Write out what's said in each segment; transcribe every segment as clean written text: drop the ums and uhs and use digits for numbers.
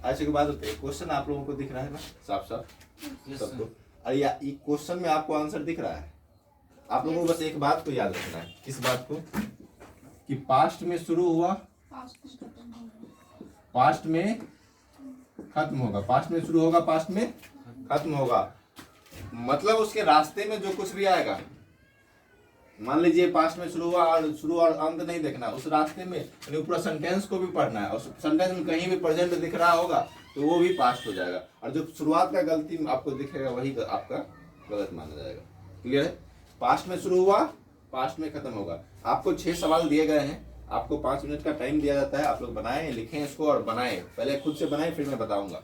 अच्छा की बात होती है, क्वेश्चन आप लोगों को दिख रहा है ना साफ साफ सबको? और या क्वेश्चन में आपको आंसर दिख रहा है? आप लोगों को बस एक बात को याद रखना है। किस बात को? कि पास्ट में शुरू हुआ, पास्ट में खत्म होगा, पास्ट में शुरू होगा, पास्ट में खत्म होगा। मतलब उसके रास्ते में जो कुछ भी आएगा, मान लीजिए पास्ट में शुरू हुआ और शुरू और अंत नहीं देखना, उस रास्ते में यानी पूरा सेंटेंस को भी पढ़ना है, और सेंटेंस में कहीं भी प्रेजेंट दिख रहा होगा तो वो भी पास्ट हो जाएगा, और जो शुरुआत का गलती आपको दिखेगा वही आपका गलत माना जाएगा। क्लियर है? पास्ट में शुरू हुआ, पास्ट में खत्म होगा। आपको 6 सवाल दिए गए हैं, आपको 5 मिनट का टाइम दिया जाता है। आप लोग बनाएं, लिखें इसको और बनाएं। पहले खुद से बनाएं, फिर मैं बताऊंगा।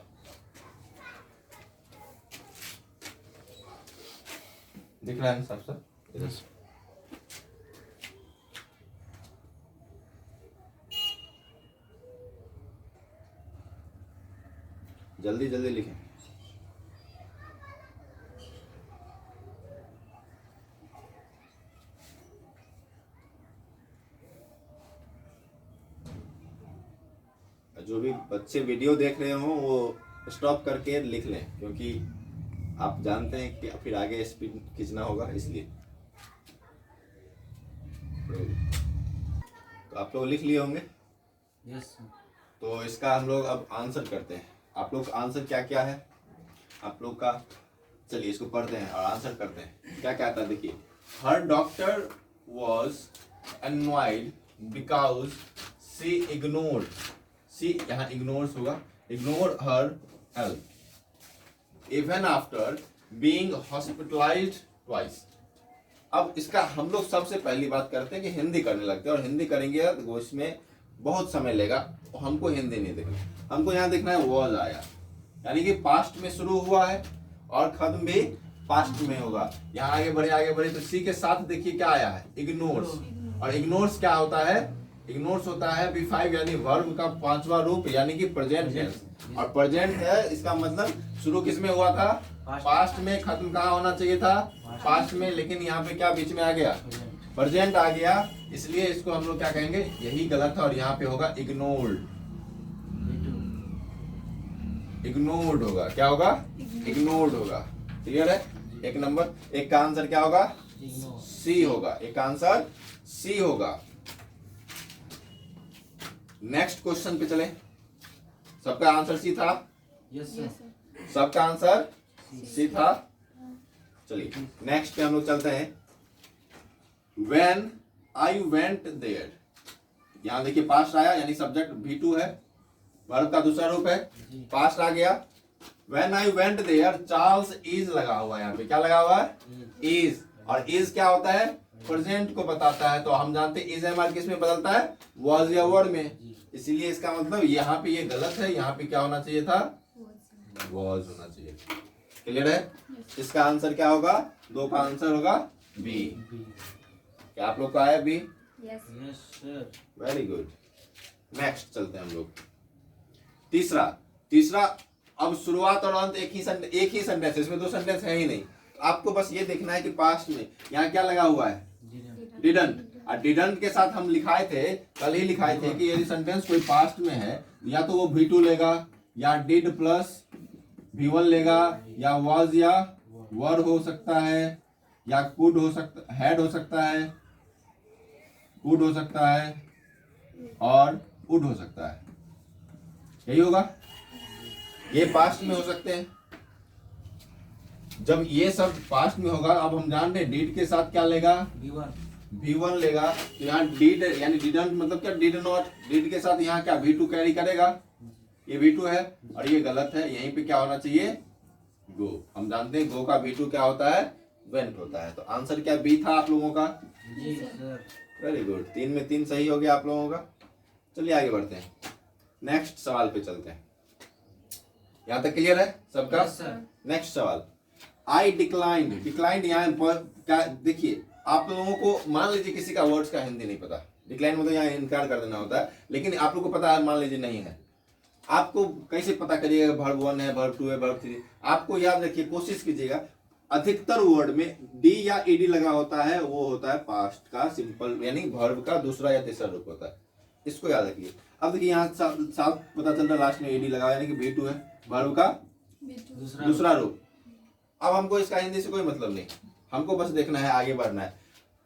दिख रहा है साफ साफ? जल्दी जल्दी लिखें। जो भी बच्चे वीडियो देख रहे हो वो स्टॉप करके लिख लें, क्योंकि आप जानते हैं कि फिर आगे स्पीड खींचना होगा, इसलिए। तो आप लोग लिख लिए होंगे? यस। तो इसका हम लोग अब आंसर करते हैं। आप लोग आंसर क्या क्या है आप लोग का? चलिए इसको पढ़ते हैं और आंसर करते हैं। क्या क्या था देखिए। Her doctor was annoyed because she ignored, she यहाँ ignores होगा, ignore her health even after being hospitalized twice। अब इसका हम लोग सबसे पहली बात करते हैं कि हिंदी करने लगते हैं, और हिंदी करेंगे तो इसमें बहुत समय लेगा, हमको हिंदी नहीं देखना, हमको यहाँ देखना है वॉज आया, यानी कि पास्ट में शुरू हुआ है और खत्म भी पास्ट में होगा। यहाँ आगे बढ़े तो सी के साथ देखिए क्या आया है, इग्नोर्स। और इग्नोर्स क्या होता है? इग्नोर्स होता है V5 यानी वर्ब का 5वां रूप, यानी कि प्रेजेंट टेंस। और प्रेजेंट है, इसका मतलब शुरू किस में हुआ था? पास्ट में। खत्म कहाँ होना चाहिए था? पास्ट में। लेकिन यहाँ पे क्या बीच में आ गया? प्रेजेंट आ गया, इसलिए इसको हम लोग क्या कहेंगे? यही गलत है, और यहाँ पे होगा इग्नोर्ड। इग्नोर्ड होगा। क्या होगा? इग्नोर्ड होगा। क्लियर है? एक नंबर। एक का आंसर क्या होगा? सी होगा। एक का आंसर सी होगा। नेक्स्ट क्वेश्चन पे चले। सबका आंसर सी था? Yes sir. सबका आंसर सी था। चलिए नेक्स्ट पे हम लोग चलते हैं। When I went there, यहां देखिए पास्ट आया, यानी सब्जेक्ट V2 है, वर्ब का दूसरा रूप है, पास्ट आ गया। When I went there, Charles is लगा हुआ है। यहाँ पे क्या लगा हुआ है? is। और is क्या होता है? प्रेजेंट को बताता है। तो हम जानते हैं is हमारे किस में बदलता है? was या word में। इसीलिए इसका मतलब यहाँ पे ये गलत है, यहाँ पे क्या होना चाहिए था? was होना चाहिए। क्लियर है? इसका आंसर क्या होगा? 2 का आंसर होगा बी। क्या आप लोग का आया B? Yes sir. Very good. Next चलते हैं हम लोग। तीसरा अब शुरुआत और अंत एक ही सेंटेंस, इसमें 2 सेंटेंस है ही नहीं। तो आपको बस ये देखना है कि पास्ट में यहाँ क्या लगा हुआ है? डिडंट। और डिडंट के साथ हम लिखाए थे, कल ही लिखाए थे कि यदि सेंटेंस कोई पास्ट में है या तो वो V2 लेगा, या डिड प्लस V1 लेगा, या was या वर हो सकता है, या कुड हो सकता, हैड हो सकता है, कुड हो सकता है, और वुड हो सकता है। यही होगा। ये पास्ट में हो सकते हैं। जब ये सब पास्ट में होगा, अब हम जानते हैं डिड के साथ क्या लेगा? V1 लेगा। तो यहाँ डिड यानी डिडंट मतलब क्या? Did not. डिड के साथ यहाँ क्या V2 कैरी करेगा? ये V2 है, और ये गलत है। यहीं पे क्या होना चाहिए? गो। हम जानते हैं गो का V2 क्या होता है? वेंट होता है। तो आंसर क्या बी था आप लोगों का? जी सर। Very good. 3 में 3 सही हो गया आप लोगों का। चलिए आगे बढ़ते हैं, नेक्स्ट सवाल पे चलते हैं। यहाँ तक क्लियर है सबका? नेक्स्ट सवाल। आई डिक्लाइंड। डिक्लाइंड यहाँ क्या देखिए, आप लोगों को मान लीजिए किसी का वर्ड्स का हिंदी नहीं पता, डिक्लाइन मतलब यहाँ इनकार कर देना होता है, लेकिन आप लोग को पता है मान लीजिए नहीं है, आपको कैसे पता करिएगा? वर्ब 1 है, वर्ब 2 है, वर्ब 3। आपको याद रखिए, कोशिश कीजिएगा, अधिकतर वर्ड में डी या ईडी लगा होता है, वो होता है पास्ट का सिंपल, यानी वर्ब का दूसरा या तीसरा रूप होता है। इसको याद रखिए। अब देखिए यहाँ साफ पता चल रहा है लास्ट में एडी लगा यानी कि V2 है वर्ब का दूसरा रूप। अब हमको इसका हिंदी से कोई मतलब नहीं, हमको बस देखना है, आगे बढ़ना है।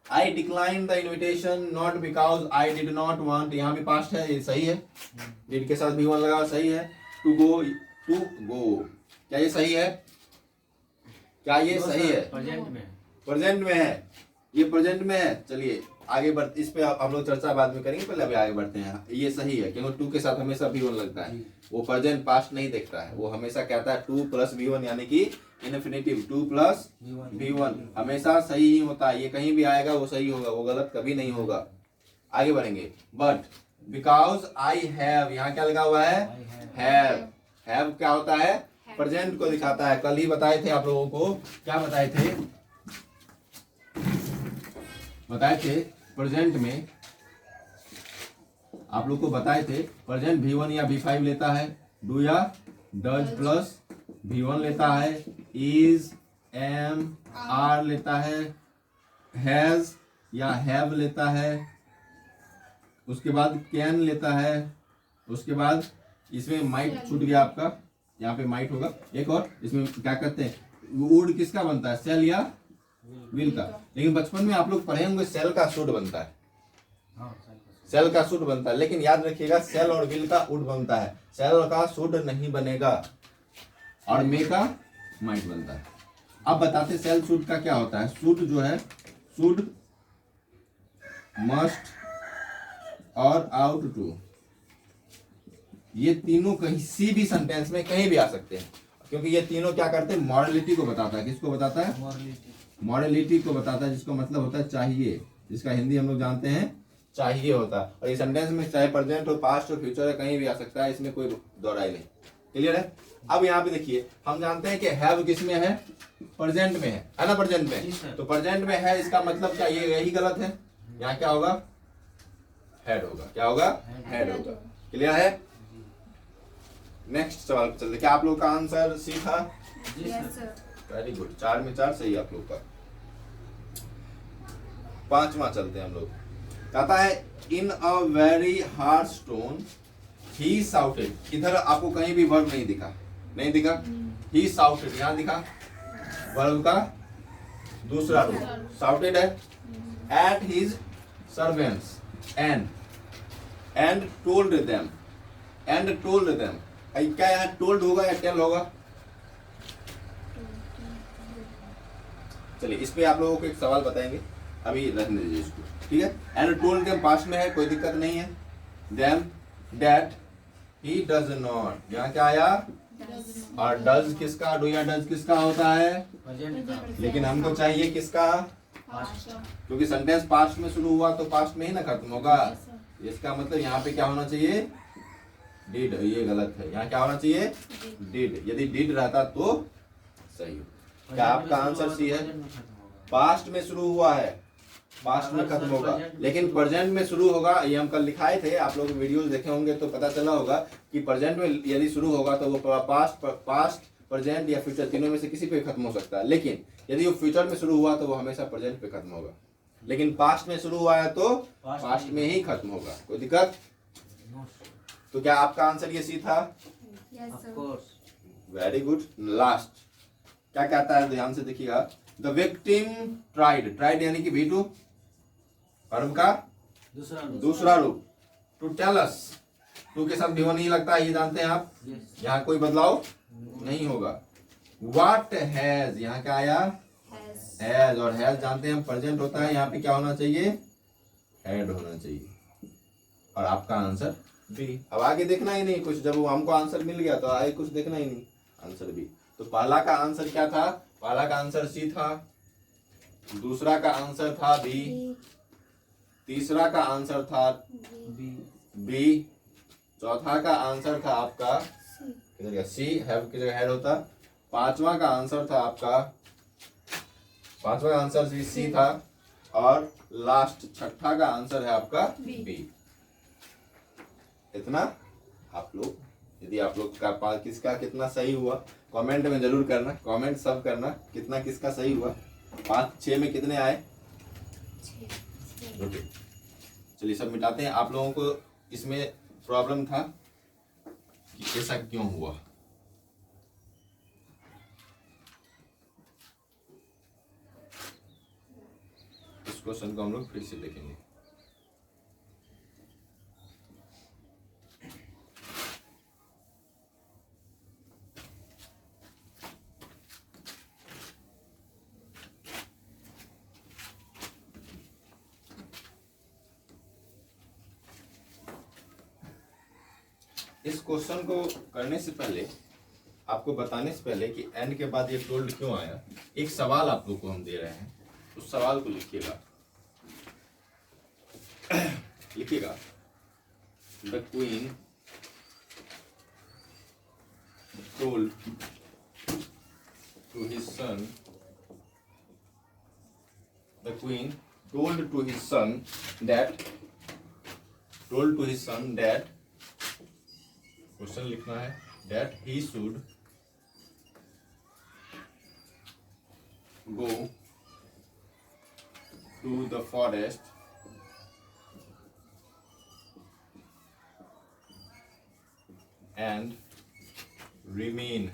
आई decline the invitation not because I did not want, यहाँ भी पास्ट है, ये सही है, डिड के साथ V1 लगा सही है। टू गो क्या ये सही है? क्या ये सही है? प्रेजेंट में है, ये प्रेजेंट में है। चलिए आगे बढ़, इस पे हम लोग चर्चा बाद में करेंगे, पहले अभी आगे बढ़ते हैं। ये सही है क्योंकि टू के साथ हमेशा V1 लगता है, वो प्रेजेंट पास्ट नहीं देखता है, वो हमेशा कहता है 2 + V1 यानी कि इन्फिनेटिव 2 + V1 हमेशा सही ही होता है। ये कहीं भी आएगा वो सही होगा, वो गलत कभी नहीं होगा। आगे बढ़ेंगे। बट बिकॉज आई हैव, यहाँ क्या लगा हुआ है? हैव क्या होता है? प्रेजेंट को दिखाता है। कल ही बताए थे आप लोगों को, क्या बताए थे? प्रेजेंट में आप लोग को बताए थे प्रेजेंट V1 या V5 लेता है, डू या डज प्लस V1 लेता है, इज एम आर लेता है, हैज या हैव लेता है, उसके बाद कैन लेता है, उसके बाद इसमें माइट छूट गया आपका, यहाँ पे माइट होगा। एक और इसमें क्या करते हैं, वुड किसका बनता है? सेल या विल का। लेकिन बचपन में आप लोग पढ़े होंगे सेल का शुड बनता है, सेल का शुड बनता है, लेकिन याद रखिएगा सेल और विल का उड बनता है, सेल का शुड नहीं बनेगा और मे का माइट बनता है। अब बताते सेल शुड का क्या होता है। शुड जो है, शुड, मस्ट और आउट टू, ये तीनों किसी भी सेंटेंस में कहीं भी आ सकते हैं, क्योंकि ये तीनों क्या करते हैं? मॉडलिटी को बताता है। किसको बताता है? मॉडलिटी को बताता है, जिसको मतलब होता है चाहिए, जिसका हिंदी हम लोग जानते हैं चाहिए होता है। और ये सेंटेंस में चाहे प्रेजेंट हो, पास्ट हो, फ्यूचर है, कहीं भी आ सकता है, इसमें कोई दौड़ाई नहीं। क्लियर है? अब यहाँ पे देखिए, हम जानते हैं कि हैव किस में है? प्रेजेंट में है ना? प्रेजेंट में, तो प्रेजेंट में है, इसका मतलब क्या? ये यही गलत है, यहाँ क्या होगा? हेड होगा। क्या होगा? हेड होगा। क्लियर है? नेक्स्ट सवाल पे चलते। क्या आप लोग का आंसर सी था? वेरी गुड, 4 में 4 सही आप लोग का। 5वां चलते हैं हम लोग। कहता है in a very harsh tone he shouted. इधर आपको कहीं भी वर्ब नहीं दिखा, नहीं दिखा। ही साउटेड यहाँ दिखा, वर्ब का दूसरा रूप साउटेड है। At his servants and told them, क्या यहाँ टोल्ड होगा या टेल होगा? चलिए इस पे आप लोगों को एक सवाल बताएंगे, अभी रखने दीजिए इसको, ठीक है। एंड टोल्ड देम पास्ट में है, कोई दिक्कत नहीं है। Them that he does not, यहाँ क्या आया? और डज किसका? डू या डज किसका होता है? लेकिन हमको चाहिए किसका? क्योंकि सेंटेंस पास्ट में शुरू हुआ तो पास्ट में ही ना खत्म होगा। इसका मतलब यहाँ पे क्या होना चाहिए? डिड। ये गलत है, यहाँ क्या होना चाहिए? डिड। यदि डिड रहता तो सही हो। क्या आपका आंसर सी है? पास्ट में शुरू हुआ है, पास्ट में खत्म होगा, लेकिन प्रेजेंट में शुरू होगा। ये हम कल लिखाए थे, आप लोग वीडियोस देखे होंगे तो पता चला होगा कि प्रेजेंट में यदि शुरू होगा तो वो पास्ट, प्रेजेंट या फ्यूचर, तीनों में से किसी पे खत्म हो सकता है। लेकिन यदि वो फ्यूचर में शुरू हुआ तो वो हमेशा प्रेजेंट पे खत्म होगा। लेकिन पास्ट में शुरू हुआ है तो पास्ट में ही खत्म होगा। कोई दिक्कत? तो क्या आपका आंसर ये सी था? Very good. लास्ट क्या कहता है, ध्यान से देखिएगा। द विक्टिम ट्राइड यानी कि V2 वर्ब का दूसरा रूप। टू टेल अस, टू के साथ V1 नहीं लगता है, ये जानते हैं आप। यहाँ कोई बदलाव नहीं होगा। व्हाट हैज, यहाँ क्या आया? हैज। और हैज जानते हैं हम प्रेजेंट होता है, यहाँ पे क्या होना चाहिए? हैड होना चाहिए। और आपका आंसर बी। अब आगे देखना ही नहीं कुछ, जब हमको आंसर मिल गया तो आगे कुछ देखना ही नहीं, आंसर बी। तो पहला का आंसर क्या था? पहला का आंसर सी था, दूसरा का आंसर था बी, तीसरा का आंसर था बी, चौथा का आंसर था आपका किधर गया? सी, हैव की जगह हैड होता। पांचवा का आंसर था आपका, पांचवा का आंसर सी था, और लास्ट छठा का आंसर है आपका बी। इतना आप लोग, यदि आप लोग का किसका कितना सही हुआ कमेंट में जरूर करना, कमेंट सब करना कितना किसका सही हुआ। 5 6 में कितने आए? ओके, चलिए सब मिटाते हैं। आप लोगों को इसमें प्रॉब्लम था कि ऐसा क्यों हुआ। इस क्वेश्चन को हम लोग फिर से देखेंगे। इस क्वेश्चन को करने से पहले, आपको बताने से पहले कि एंड के बाद ये टोल्ड क्यों आया, एक सवाल आप लोग को हम दे रहे हैं, उस सवाल को लिखिएगा। लिखिएगा, the queen told to his son, the queen told to his son that, told to his son that, question लिखना है, that he should go to the forest and remain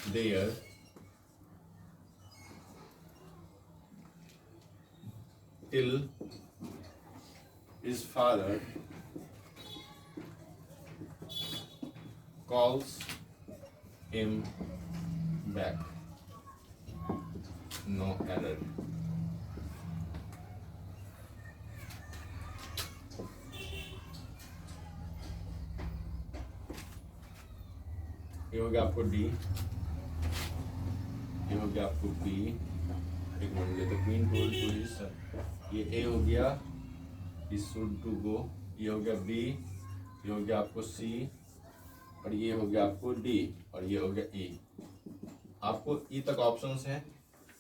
there till his father calls him back. No error. ये हो गया आपको D, ये हो गया आपको बी, एक मिनट, तो queen told to his son, ये ए हो गया, ही शुड टू गो, ये हो गया बी, ये हो गया आपको सी, और ये हो गया आपको डी, और ये हो गया ई। आपको ई तक ऑप्शंस हैं,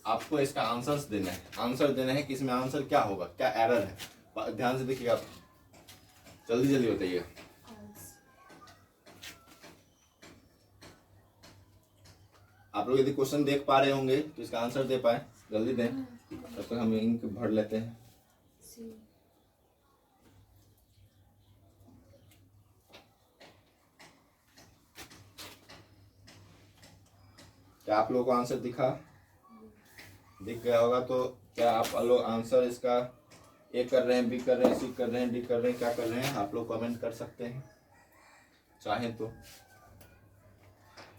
आपको इसका आंसर्स देना है, आंसर देना है कि इसमें आंसर क्या होगा, क्या एरर है। ध्यान से देखिएगा, जल्दी जल्दी बताइए। आप लोग यदि क्वेश्चन देख पा रहे होंगे तो इसका आंसर दे पाए, जल्दी दें, तब तक हम इंक भर लेते हैं। क्या आप लोगों को आंसर दिख गया होगा? तो क्या आप लोग आंसर इसका ए कर रहे हैं, बी कर रहे हैं, सी कर रहे हैं, डी कर रहे हैं, क्या कर रहे हैं, आप लोग कमेंट कर सकते हैं चाहें तो।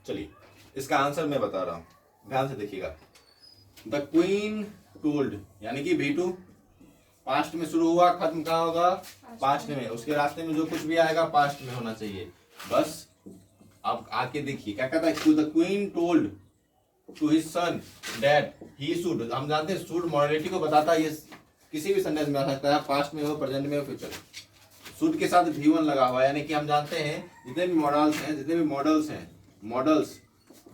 चलिए, इसका आंसर मैं बता रहा हूं, ध्यान से देखिएगा। द क्वीन टोल्ड, यानी कि V2 पास्ट में शुरू हुआ, खत्म कहाँ होगा? पास्ट में। उसके रास्ते में जो कुछ भी आएगा पास्ट में होना चाहिए। बस अब आके देखिए क्या कहता है, to the queen told to his son that he should. हम जानते हैं शुड मॉडलिटी को बताता है, ये किसी भी सेंटेंस में आ सकता है, पास्ट में हो, प्रेजेंट में हो, फ्यूचर। शुड के साथ V1 लगा हुआ है, यानी कि हम जानते हैं जितने भी मॉडल्स हैं, जितने भी मॉडल्स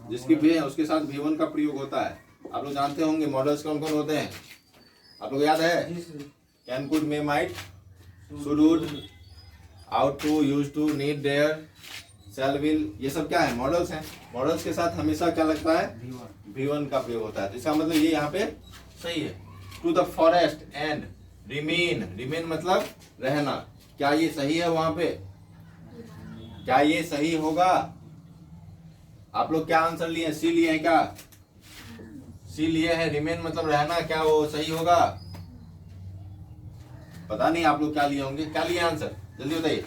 जिसके भी है उसके साथ V1 का प्रयोग होता है। आप लोग जानते होंगे मॉडल्स कौन कौन होते हैं, आप लोग याद है? Can, could, may, might, should, would, ought to, use to, need, dare, shall, will, ये सब क्या है? मॉडल्स हैं। मॉडल्स के साथ हमेशा क्या लगता है? V1 का प्रयोग होता है। तो इसका मतलब ये यहाँ पे सही है। To the forest and remain मतलब रहना, क्या ये सही है? वहां पे क्या ये सही होगा? आप लोग क्या आंसर लिए हैं? सी लिए हैं क्या? सी लिए हैं, रिमेन मतलब रहना, क्या वो सही होगा? पता नहीं आप लोग क्या लिए होंगे, क्या लिए आंसर, जल्दी बताइए।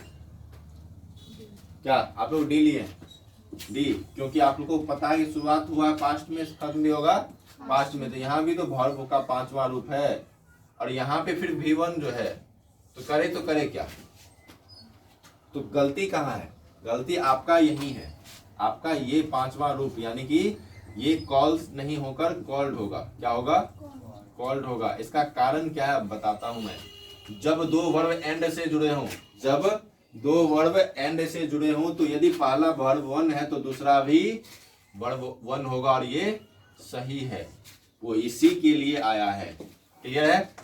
क्या आप लोग डी लिए? डी, क्योंकि आप लोग को पता है कि शुरुआत हुआ है पास्ट में, खत्म भी होगा पास्ट में। तो यहाँ भी तो वर्ब का 5वां रूप है, और यहाँ पे फिर V1 जो है, तो करे क्या? तो गलती कहाँ है? गलती आपका यही है, आपका ये 5वां रूप, यानी कि ये कॉल्स नहीं होकर कॉल्ड होगा। क्या होगा? कॉल्ड होगा। इसका कारण क्या है बताता हूं मैं। जब दो वर्ब एंड से जुड़े हों, जब दो वर्ब एंड से जुड़े हों, तो यदि पहला वर्ब 1 है तो दूसरा भी वर्ब 1 होगा, और ये सही है, वो इसी के लिए आया है। क्लियर है?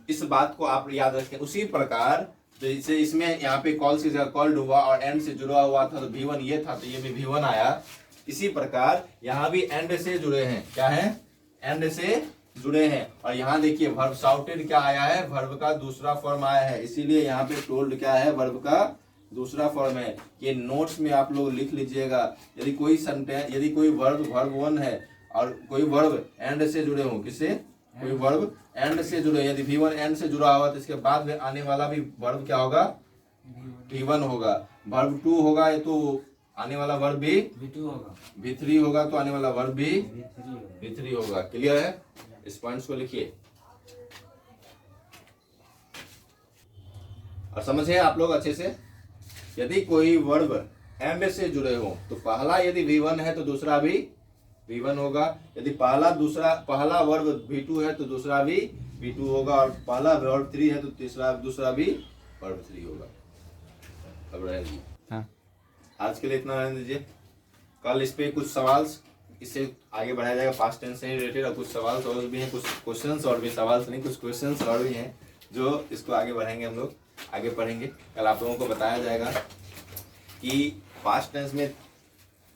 इस बात को आप याद रखें। उसी प्रकार जैसे इसमें यहाँ पे कॉल से जगह कॉल्ड हुआ और एंड से जुड़ा हुआ था, तो V1 ये था, तो ये भी V1 आया। इसी प्रकार यहाँ भी एंड से जुड़े हैं। क्या है? एंड से जुड़े हैं। और यहाँ देखिए वर्ब शाउटेड क्या आया है, वर्ब का दूसरा फॉर्म आया है, इसीलिए यहाँ पे टोल्ड क्या है, वर्ब का दूसरा फॉर्म है। ये नोट्स में आप लोग लिख लीजिएगा। यदि कोई सेंटेंस, यदि कोई वर्ब वन है और कोई वर्ब एंड से जुड़े हो, किससे, कोई वर्ब एंड से जुड़े, यदि V1 एंड से जुड़ा हुआ तो इसके बाद में आने वाला भी वर्ब क्या होगा, V1 होगा। वर्ब 2 होगा ये तो आने वाला वर्ब भी V2 होगा, V3 होगा, तो आने वाला वर्ब भी V3 होगा। V3 होगा। क्लियर है? इस पॉइंट्स को लिखिए और समझे आप लोग अच्छे से। यदि कोई वर्ब एंड से जुड़े हो तो पहला यदि V1 है तो दूसरा भी V1 होगा। यदि पहला वर्ब V2 है तो दूसरा भी V2 होगा, और पहला वर्ब 3 है तो दूसरा भी वर्ब 3 होगा। अब रहेगी। हाँ। आज के लिए इतना रहने दीजिए। कल इस पे कुछ सवाल, इससे आगे बढ़ाया जाएगा पास्ट टेंस से रिलेटेड, और कुछ सवाल और भी हैं, कुछ क्वेश्चंस और भी, सवाल नहीं कुछ क्वेश्चंस और भी हैं जो इसको आगे बढ़ाएंगे, हम लोग आगे पढ़ेंगे। कल आप लोगों को बताया जाएगा कि पास्ट टेंस में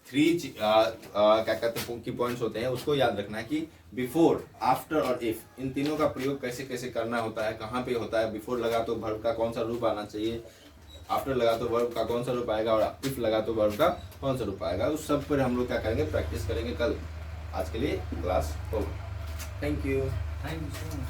3 क्या कहते हैं की पॉइंट्स होते हैं, उसको याद रखना है कि बिफोर, आफ्टर और इफ, इन तीनों का प्रयोग कैसे कैसे करना होता है, कहाँ पे होता है। बिफोर लगा तो वर्ब का कौन सा रूप आना चाहिए, आफ्टर लगा तो वर्ब का कौन सा रूप आएगा, और इफ लगा तो वर्ब का कौन सा रूप आएगा। उस सब पर हम लोग क्या करेंगे, प्रैक्टिस करेंगे कल। आज के लिए class over. Thank you. Thank you so much.